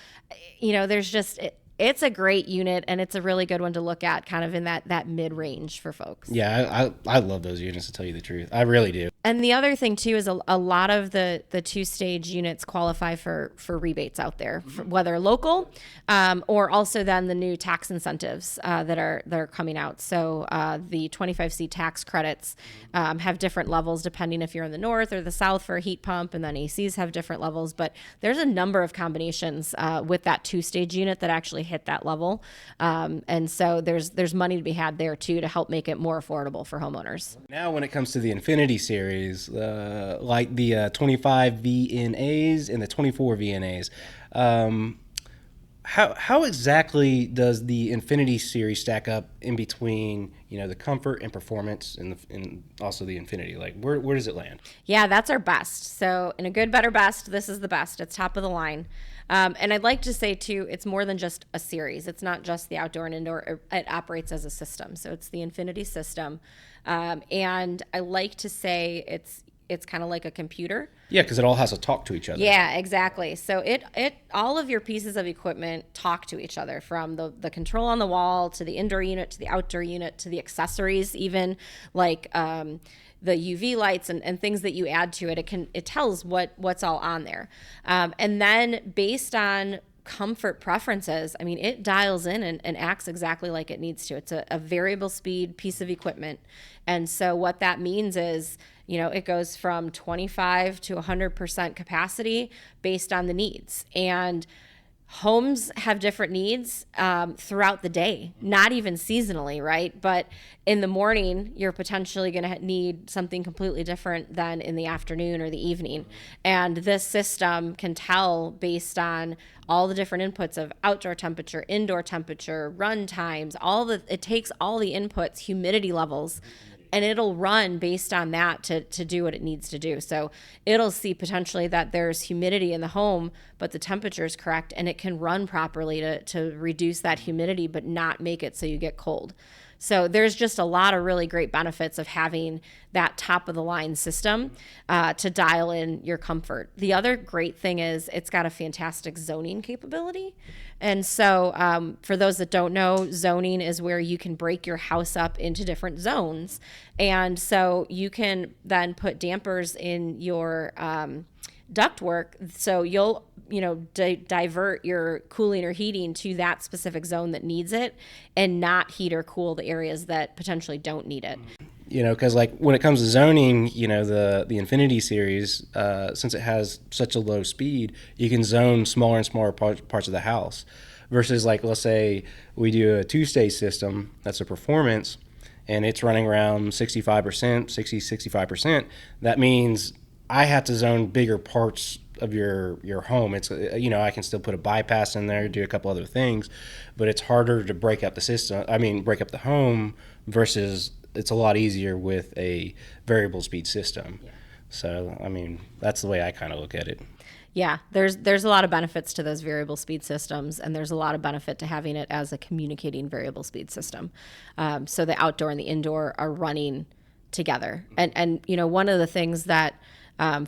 there's just... It's a great unit, and it's a really good one to look at kind of in that mid-range for folks. Yeah, I love those units, to tell you the truth. I really do. And the other thing too is a lot of the two-stage units qualify for rebates out there, whether local or also then the new tax incentives that are coming out. So the 25C tax credits have different levels depending if you're in the north or the south for a heat pump, and then ACs have different levels. But there's a number of combinations with that two-stage unit that actually hit that level, and so there's money to be had there too to help make it more affordable for homeowners. Now, when it comes to the Infinity series, like the 25 VNAs and the 24 VNAs, how exactly does the Infinity series stack up in between, the comfort and performance and also the Infinity? Like, where does it land? Yeah, that's our best. So in a good, better, best, this is the best. It's top of the line. And I'd like to say, too, it's more than just a series. It's not just the outdoor and indoor. It operates as a system. So it's the Infinity system. And I like to say it's kind of like a computer. Yeah, because it all has to talk to each other. Yeah, exactly. So it all of your pieces of equipment talk to each other, from the control on the wall to the indoor unit to the outdoor unit to the accessories, even like the UV lights and things that you add to it. It tells what's all on there. And then based on comfort preferences, I mean, it dials in and acts exactly like it needs to. It's a variable speed piece of equipment. And so what that means is, it goes from 25 to 100% capacity based on the needs. And homes have different needs throughout the day, not even seasonally, right? But in the morning, you're potentially going to need something completely different than in the afternoon or the evening. And this system can tell based on all the different inputs of outdoor temperature, indoor temperature, run times, it takes all the inputs, humidity levels, and it'll run based on that to do what it needs to do. So it'll see potentially that there's humidity in the home, but the temperature is correct, and it can run properly to reduce that humidity, but not make it so you get cold. So there's just a lot of really great benefits of having that top of the line system to dial in your comfort. The other great thing is it's got a fantastic zoning capability. And so for those that don't know, zoning is where you can break your house up into different zones. And so you can then put dampers in your ductwork, so you'll divert your cooling or heating to that specific zone that needs it, and not heat or cool the areas that potentially don't need it. Because like when it comes to zoning, the Infinity series, since it has such a low speed, you can zone smaller and smaller parts of the house, versus like, let's say we do a two-stage system that's a performance and it's running around 65%. That means I have to zone bigger parts of your home. It's I can still put a bypass in there, do a couple other things, but it's harder to break up the home, versus it's a lot easier with a variable speed system. Yeah. So that's the way I kind of look at it. Yeah, there's a lot of benefits to those variable speed systems, and there's a lot of benefit to having it as a communicating variable speed system. So the outdoor and the indoor are running together. And one of the things that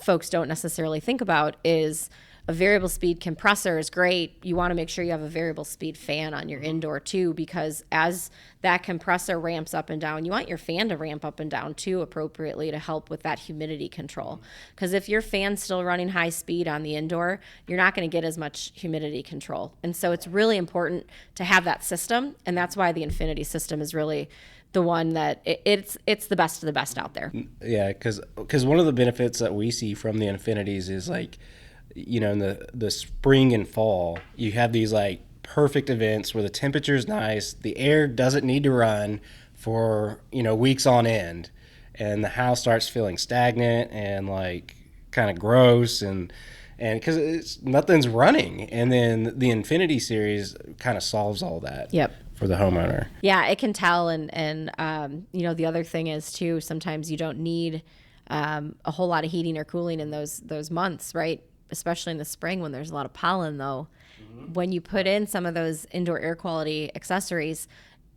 folks don't necessarily think about is a variable speed compressor is great. You want to make sure you have a variable speed fan on your indoor too, because as that compressor ramps up and down, you want your fan to ramp up and down too appropriately to help with that humidity control. Because if your fan's still running high speed on the indoor, you're not going to get as much humidity control. And so it's really important to have that system, and that's why the Infinity system is really the one that it's the best of the best out there. Yeah, because one of the benefits that we see from the Infinities is like, in the spring and fall, you have these like perfect events where the temperature is nice, the air doesn't need to run for weeks on end, and the house starts feeling stagnant and like kind of gross and because nothing's running, and then the Infinity series kind of solves all that. Yep. For the homeowner. Yeah, it can tell, and the other thing is too, sometimes you don't need a whole lot of heating or cooling in those months, right? Especially in the spring when there's a lot of pollen, though. Mm-hmm. When you put in some of those indoor air quality accessories,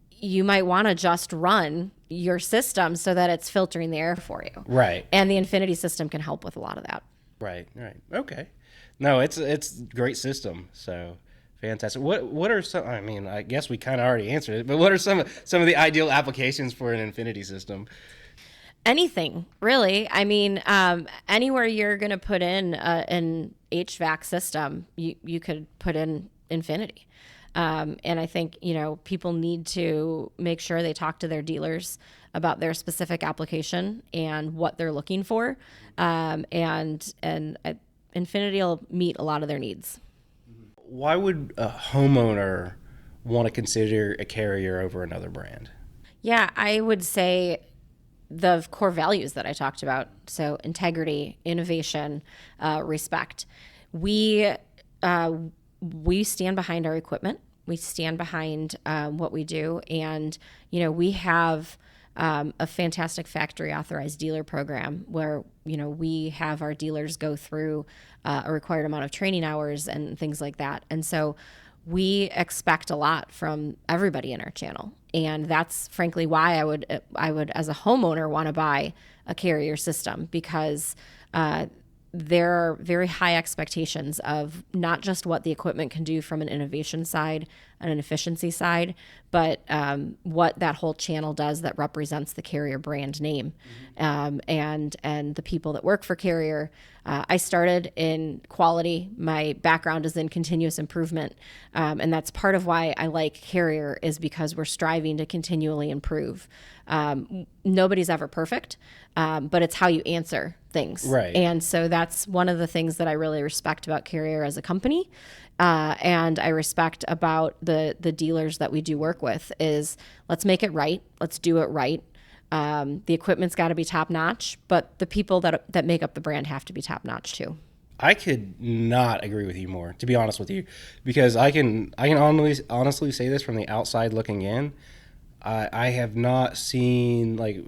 you might want to just run your system so that it's filtering the air for you. Right. And the Infinity system can help with a lot of that. Right. Okay. No, it's a great system. So fantastic. What are some? I guess we kind of already answered it, but what are some of the ideal applications for an Infinity system? Anything, really. I mean, anywhere you're going to put in an HVAC system, you could put in Infinity. And I think, people need to make sure they talk to their dealers about their specific application and what they're looking for. And Infinity will meet a lot of their needs. Why would a homeowner want to consider a Carrier over another brand? Yeah, I would say the core values that I talked about. So integrity, innovation, respect. We stand behind our equipment. We stand behind what we do, and we have a fantastic factory authorized dealer program where we have our dealers go through a required amount of training hours and things like that. And so we expect a lot from everybody in our channel. And that's frankly why I would as a homeowner want to buy a Carrier system, because there are very high expectations of not just what the equipment can do from an innovation side and an efficiency side, but what that whole channel does that represents the Carrier brand name. And the people that work for Carrier. I started in quality. My background is in continuous improvement. And that's part of why I like Carrier, is because we're striving to continually improve. Nobody's ever perfect, but it's how you answer things. Right. And so that's one of the things that I really respect about Carrier as a company. And I respect about the dealers that we do work with is, let's make it right. Let's do it right. The equipment's got to be top notch, but the people that make up the brand have to be top notch too. I could not agree with you more, to be honest with you, because I can honestly say this from the outside looking in. I have not seen like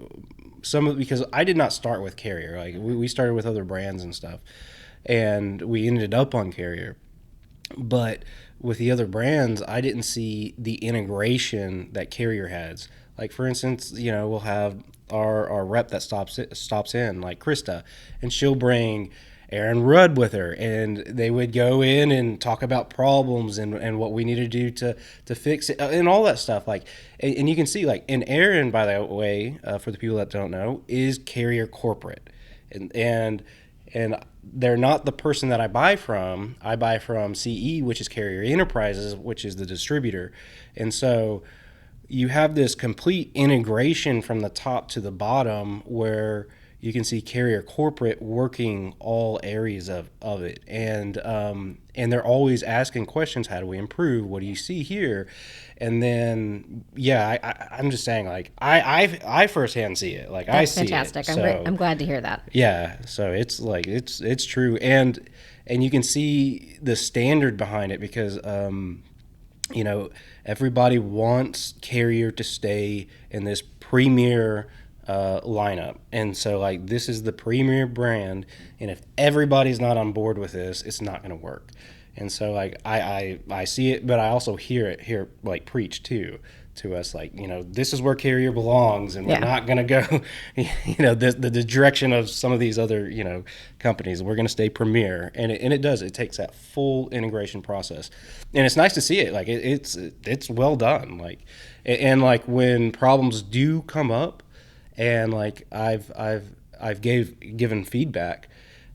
because I did not start with Carrier. Like we started with other brands and stuff, and we ended up on Carrier. But with the other brands, I didn't see the integration that Carrier has. Like for instance, we'll have our rep that stops in, like Krista, and she'll bring Aaron Rudd with her, and they would go in and talk about problems and what we need to do to fix it and all that stuff. Like, and you can see like, and Aaron, by the way, for the people that don't know, is Carrier corporate, and they're not the person that I buy from. I buy from CE, which is Carrier Enterprises, which is the distributor, and so you have this complete integration from the top to the bottom where you can see Carrier corporate working all areas of it. And they're always asking questions. How do we improve? What do you see here? And then, I'm just saying, like, I firsthand see it. Like, That's I see fantastic. it. So, I'm glad to hear that. yeah. So it's like, it's true. And you can see the standard behind it because, everybody wants Carrier to stay in this premier lineup, and so like this is the premier brand, and if everybody's not on board with this, it's not going to work. And so like I see it, but I also hear it like preached to us, like this is where Carrier belongs, and we're not going to go the direction of some of these other companies. We're going to stay premier, and it does. It takes that full integration process, and it's nice to see it. Like it's well done. Like and like when problems do come up, and like I've given feedback.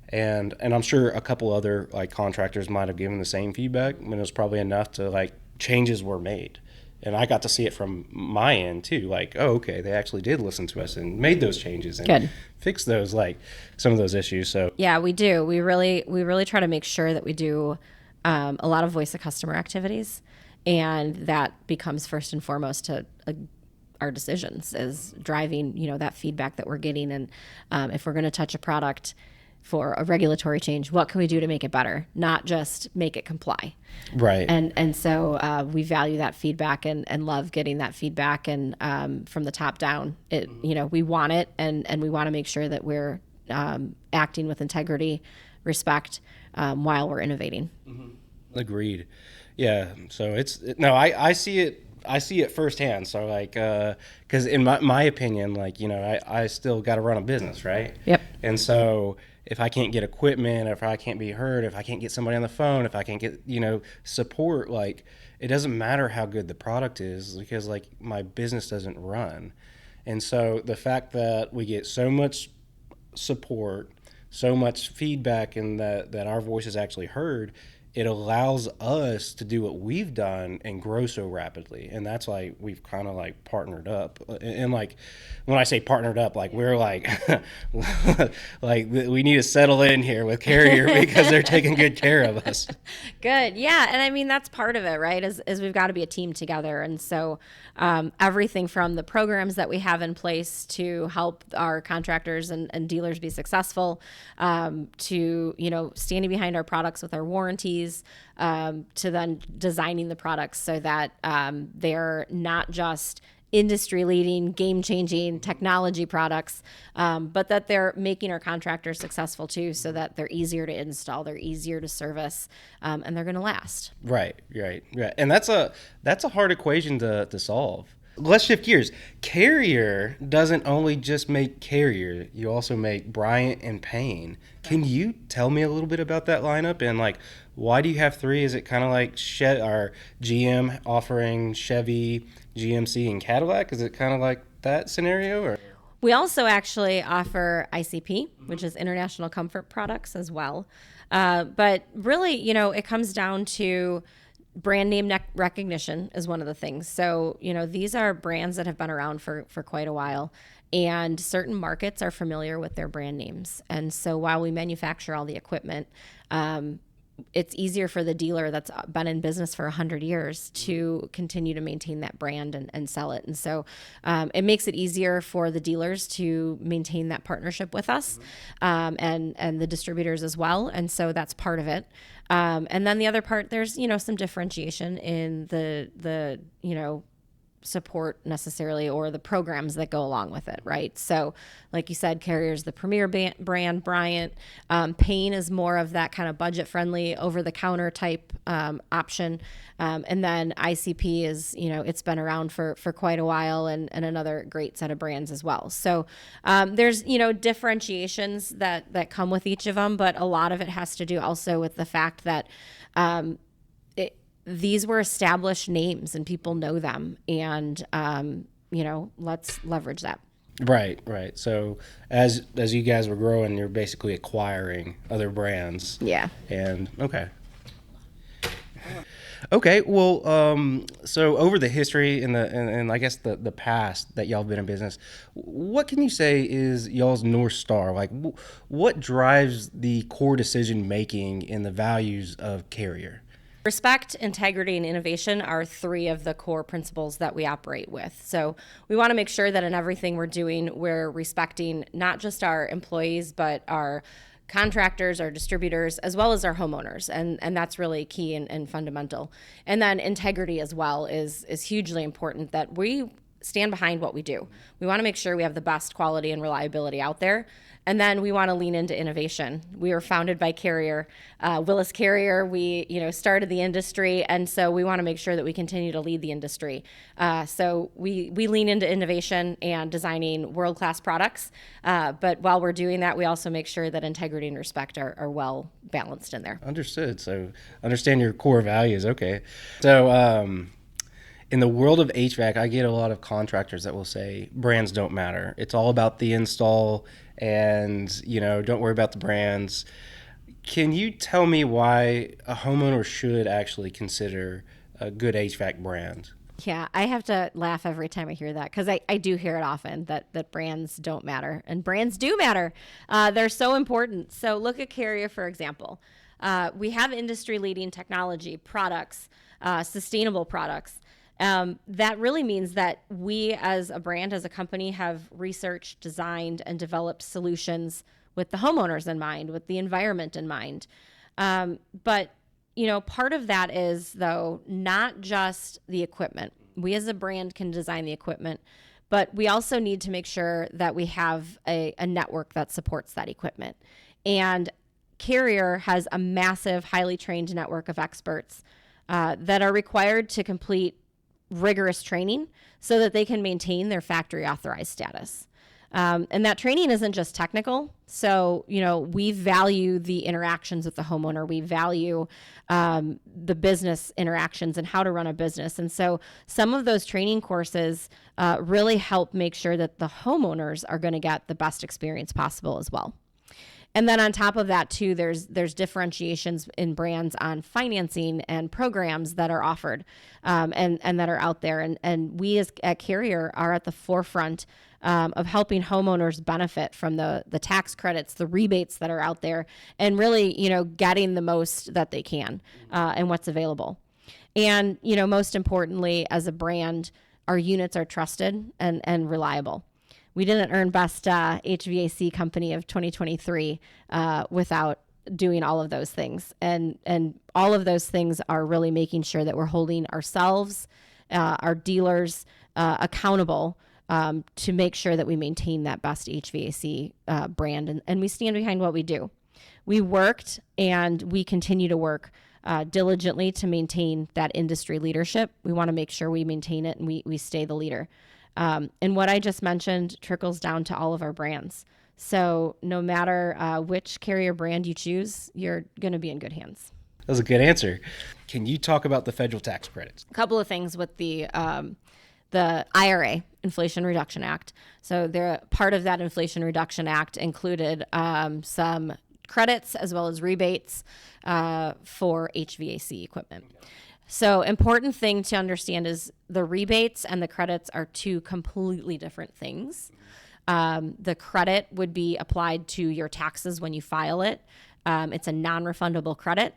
And I'm sure a couple other like contractors might have given the same feedback, and it was probably enough to like changes were made. And I got to see it from my end too. Like, oh, okay, they actually did listen to us and made those changes and fixed those, like some of those issues. So yeah, we do. We really try to make sure that we do a lot of voice of customer activities, and that becomes first and foremost to our decisions, is driving that feedback that we're getting. And if we're going to touch a product for a regulatory change, what can we do to make it better, not just make it comply. Right. And so we value that feedback and love getting that feedback. And from the top down, we want it, and we want to make sure that we're acting with integrity, respect, while we're innovating. Mm-hmm. Agreed. Yeah. So I see it. I see it firsthand. So like, because in my opinion, like, I still got to run a business, right? Yep. And so if I can't get equipment, if I can't be heard, if I can't get somebody on the phone, if I can't get, support, like it doesn't matter how good the product is, because like my business doesn't run. And so the fact that we get so much support, so much feedback, and that our voice is actually heard, it allows us to do what we've done and grow so rapidly. And that's why we've kind of like partnered up. And like when I say partnered up, like we're like like we need to settle in here with Carrier because they're taking good care of us. Good. Yeah. And I mean, that's part of it, right? Is we've got to be a team together. And so everything from the programs that we have in place to help our contractors and dealers be successful, to, standing behind our products with our warranties, to then designing the products so that they're not just industry-leading, game-changing technology products, but that they're making our contractors successful too, so that they're easier to install, they're easier to service, and they're going to last. Right. And that's a hard equation to solve. Let's shift gears. Carrier doesn't only just make Carrier, you also make Bryant and Payne. Can you tell me a little bit about that lineup and like why do you have three? Is it kind of like our GM offering Chevy, GMC, and Cadillac? Is it kind of like that scenario? Or we also actually offer ICP, which is International Comfort Products as well. But really, it comes down to brand name recognition is one of the things. So, these are brands that have been around for quite a while, and certain markets are familiar with their brand names. And so while we manufacture all the equipment, it's easier for the dealer that's been in business for 100 years to continue to maintain that brand and sell it. And so it makes it easier for the dealers to maintain that partnership with us, and the distributors as well. And so that's part of it. And then the other part, there's, some differentiation in the support necessarily, or the programs that go along with it, right? So like you said, Carrier's the premier brand, Bryant. Payne is more of that kind of budget-friendly, over-the-counter type option. And then ICP is, it's been around for quite a while, and another great set of brands as well. So there's, differentiations that come with each of them, but a lot of it has to do also with the fact that these were established names and people know them, and let's leverage that. Right. So as you guys were growing, you're basically acquiring other brands. Yeah. And okay. Well, so over the history and I guess the past that y'all have been in business, what can you say is y'all's North Star? Like, what drives the core decision making and the values of Carrier? Respect, integrity, and innovation are three of the core principles that we operate with. So we want to make sure that in everything we're doing, we're respecting not just our employees, but our contractors, our distributors, as well as our homeowners. And that's really key and fundamental. And then integrity as well is hugely important, that we stand behind what we do. We want to make sure we have the best quality and reliability out there. And then we want to lean into innovation. We were founded by Carrier, Willis Carrier. We, started the industry, and so we want to make sure that we continue to lead the industry. So we lean into innovation and designing world-class products. But while we're doing that, we also make sure that integrity and respect are well balanced in there. Understood. So understand your core values. Okay. So in the world of HVAC, I get a lot of contractors that will say brands don't matter. It's all about the install, and don't worry about the brands. Can you tell me why a homeowner should actually consider a good HVAC brand? Yeah, I have to laugh every time I hear that, because I do hear it often that brands don't matter, and brands do matter. They're so important. So look at Carrier, for example. We have industry-leading technology, products, sustainable products. That really means that we as a brand, as a company, have researched, designed, and developed solutions with the homeowners in mind, with the environment in mind. But part of that is, though, not just the equipment. We as a brand can design the equipment, but we also need to make sure that we have a network that supports that equipment. And Carrier has a massive, highly trained network of experts that are required to complete rigorous training so that they can maintain their factory authorized status. And that training isn't just technical. So, we value the interactions with the homeowner. We value the business interactions and how to run a business. And so some of those training courses really help make sure that the homeowners are going to get the best experience possible as well. And then on top of that too, there's differentiations in brands on financing and programs that are offered and that are out there. And we at Carrier are at the forefront of helping homeowners benefit from the tax credits, the rebates that are out there, and really, getting the most that they can and what's available. And, most importantly, as a brand, our units are trusted and reliable. We didn't earn Best HVAC Company of 2023 without doing all of those things. And all of those things are really making sure that we're holding ourselves, our dealers accountable to make sure that we maintain that Best HVAC brand. And we stand behind what we do. We worked and we continue to work diligently to maintain that industry leadership. We want to make sure we maintain it and we stay the leader. And what I just mentioned trickles down to all of our brands. So no matter which Carrier brand you choose, you're going to be in good hands. That was a good answer. Can you talk about the federal tax credits? A couple of things with the IRA, Inflation Reduction Act. So part of that Inflation Reduction Act included some credits as well as rebates for HVAC equipment. So important thing to understand is the rebates and the credits are two completely different things. The credit would be applied to your taxes when you file it. It's a non-refundable credit.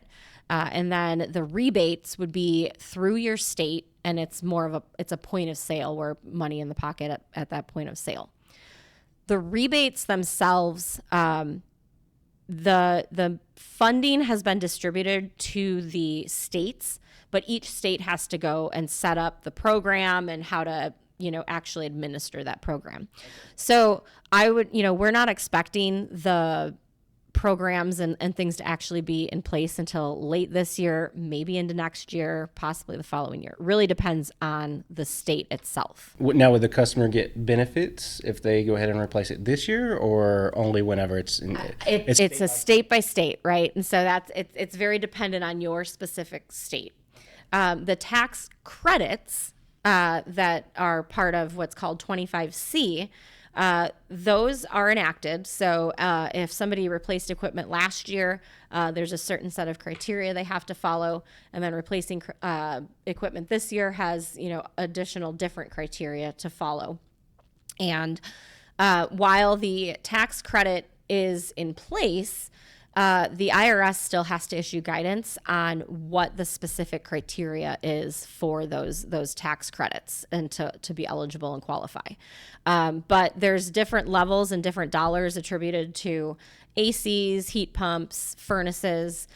And then the rebates would be through your state, and it's it's a point of sale where money in the pocket at that point of sale. The rebates themselves, the funding has been distributed to the states, but each state has to go and set up the program and how to, actually administer that program. So we're not expecting the programs and things to actually be in place until late this year, maybe into next year, possibly the following year. It really depends on the state itself. Now, would the customer get benefits if they go ahead and replace it this year, or only whenever it's a state by state, right? And so it's very dependent on your specific state. The tax credits that are part of what's called 25C, those are enacted. So if somebody replaced equipment last year, there's a certain set of criteria they have to follow. And then replacing equipment this year has, additional different criteria to follow. And while the tax credit is in place, the IRS still has to issue guidance on what the specific criteria is for those tax credits and to be eligible and qualify. But there's different levels and different dollars attributed to ACs, heat pumps, furnaces,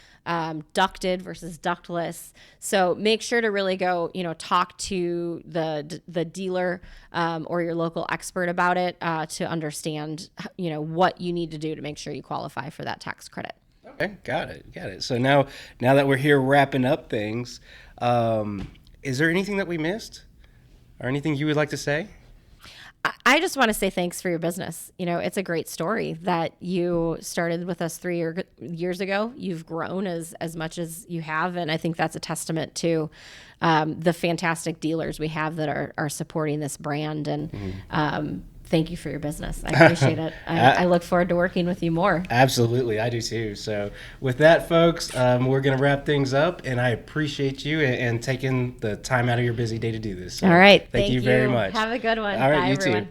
ducted versus ductless. So make sure to really go, talk to the dealer or your local expert about it to understand, what you need to do to make sure you qualify for that tax credit. Okay, got it. So now that we're here wrapping up things, is there anything that we missed or anything you would like to say? I just want to say thanks for your business. It's a great story that you started with us 3 years ago. You've grown as much as you have, and I think that's a testament to the fantastic dealers we have that are supporting this brand. And thank you for your business. I appreciate it. I look forward to working with you more. Absolutely, I do too. So with that, folks, we're going to wrap things up, and I appreciate you and taking the time out of your busy day to do this. So all right. Thank you very much. Have a good one. All right, Bye, you everyone. too.